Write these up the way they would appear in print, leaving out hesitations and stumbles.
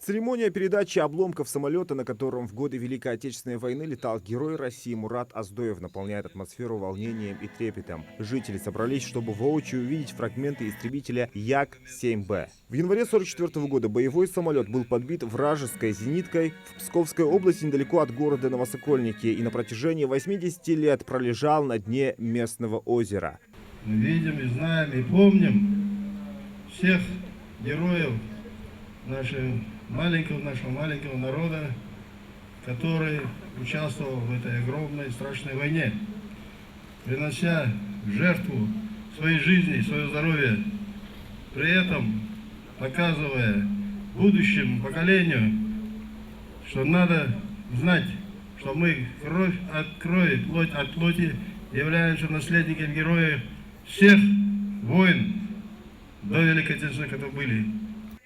Церемония передачи обломков самолета, на котором в годы Великой Отечественной войны летал герой России Мурат Оздоев, наполняет атмосферу волнением и трепетом. Жители собрались, чтобы воочию увидеть фрагменты истребителя Як-7Б. В январе 1944 года боевой самолет был подбит вражеской зениткой в Псковской области недалеко от города Новосокольники и на протяжении 80 лет пролежал на дне местного озера. Мы видим и знаем и помним всех героев нашего маленького народа, который участвовал в этой огромной страшной войне, принося в жертву своей жизни, свое здоровье, при этом показывая будущему поколению, что надо знать, что мы кровь от крови, плоть от плоти являемся наследниками героев всех войн до Великой Отечественной, которые были.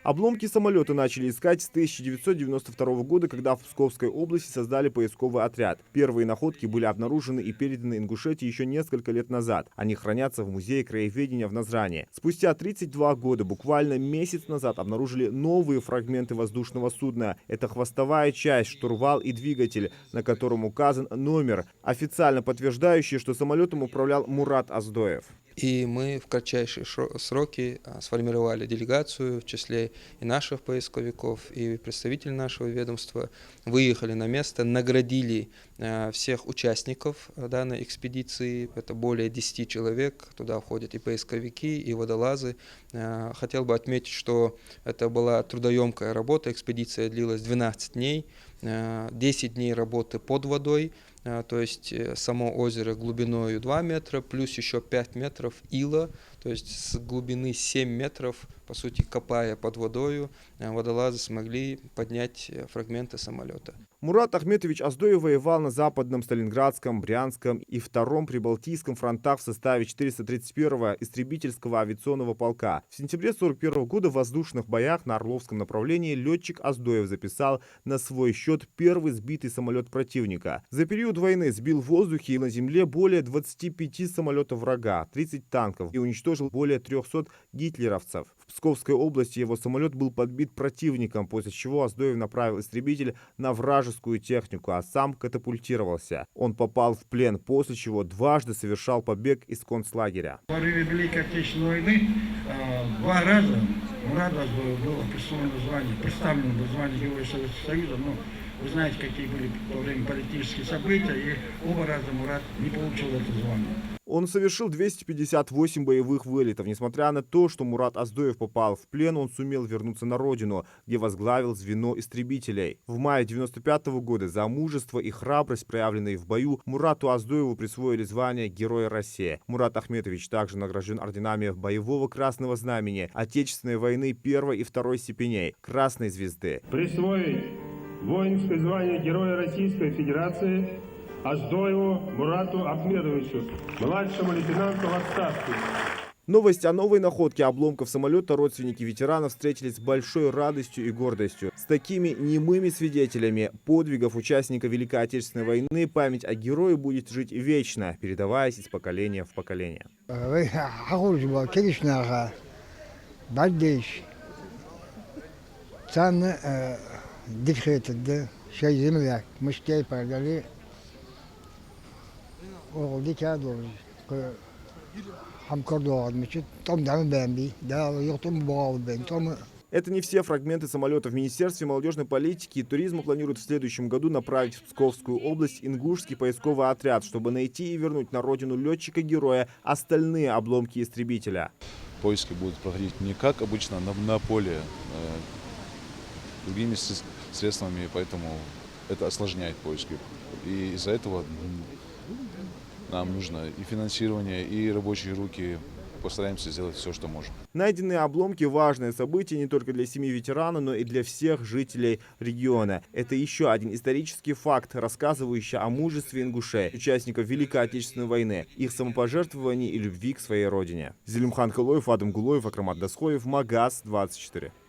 Обломки самолета начали искать с 1992 года, когда в Псковской области создали поисковый отряд. Первые находки были обнаружены и переданы Ингушетии еще несколько лет назад. Они хранятся в Музее краеведения в Назрани. Спустя 32 года, буквально месяц назад, обнаружили новые фрагменты воздушного судна. Это хвостовая часть, штурвал и двигатель, на котором указан номер, официально подтверждающий, что самолетом управлял Мурат Оздоев. И мы в кратчайшие сроки сформировали делегацию, в числе и наших поисковиков, и представителей нашего ведомства, выехали на место, наградили всех участников данной экспедиции, это более 10 человек, туда входят и поисковики, и водолазы. Хотел бы отметить, что это была трудоемкая работа, экспедиция длилась 12 дней, 10 дней работы под водой, то есть само озеро глубиной 2 метра, плюс еще 5 метров ила, то есть с глубины 7 метров, по сути, копая под водою, водолазы смогли поднять фрагменты самолета. Мурат Ахметович Оздоев воевал на Западном, Сталинградском, Брянском и Втором Прибалтийском фронтах в составе 431-го истребительского авиационного полка. В сентябре 1941 года в воздушных боях на Орловском направлении летчик Оздоев записал на свой счет первый сбитый самолет противника. За период войны сбил в воздухе и на земле более 25 самолетов врага, 30 танков и уничтожил более 300 гитлеровцев. В Псковской области его самолет был подбит противником, после чего Оздоев направил истребитель на вражескую технику, а сам катапультировался. Он попал в плен, после чего дважды совершал побег из концлагеря. Во время Великой Отечественной войны 2 раза Мурату Оздоеву было представлено звание Героя Советского Союза, но вы знаете, какие были в то время политические события, и оба раза Мурат не получил это звание. Он совершил 258 боевых вылетов. Несмотря на то, что Мурат Оздоев попал в плен, он сумел вернуться на родину, где возглавил звено истребителей. В мае 1995 года за мужество и храбрость, проявленные в бою, Мурату Оздоеву присвоили звание Героя России. Мурат Ахметович также награжден орденами Боевого Красного Знамени, Отечественной войны 1 и 2 степеней, Красной Звезды. Присвоить воинское звание Героя Российской Федерации Оздоеву Мурату Ахметовичу, младшему лейтенанту в отставке. Новость о новой находке обломков самолета родственники ветеранов встретились с большой радостью и гордостью. С такими немыми свидетелями подвигов участника Великой Отечественной войны память о герое будет жить вечно, передаваясь из поколения в поколение. Это не все фрагменты самолета. В Министерстве молодежной политики и туризма планируют в следующем году направить в Псковскую область ингушский поисковый отряд, чтобы найти и вернуть на родину летчика-героя остальные обломки истребителя. Поиски будут проходить не как обычно на поле, другими средствами, поэтому это осложняет поиски. И из-за этого нам нужно и финансирование, и рабочие руки. Постараемся сделать все, что можем. Найденные обломки – важное событие не только для семьи ветерана, но и для всех жителей региона. Это еще один исторический факт, рассказывающий о мужестве ингушей, участников Великой Отечественной войны, их самопожертвовании и любви к своей родине. Зелимхан Хылоев, Адам Гулоев, Акрамат Дасхоев, Магаз 24.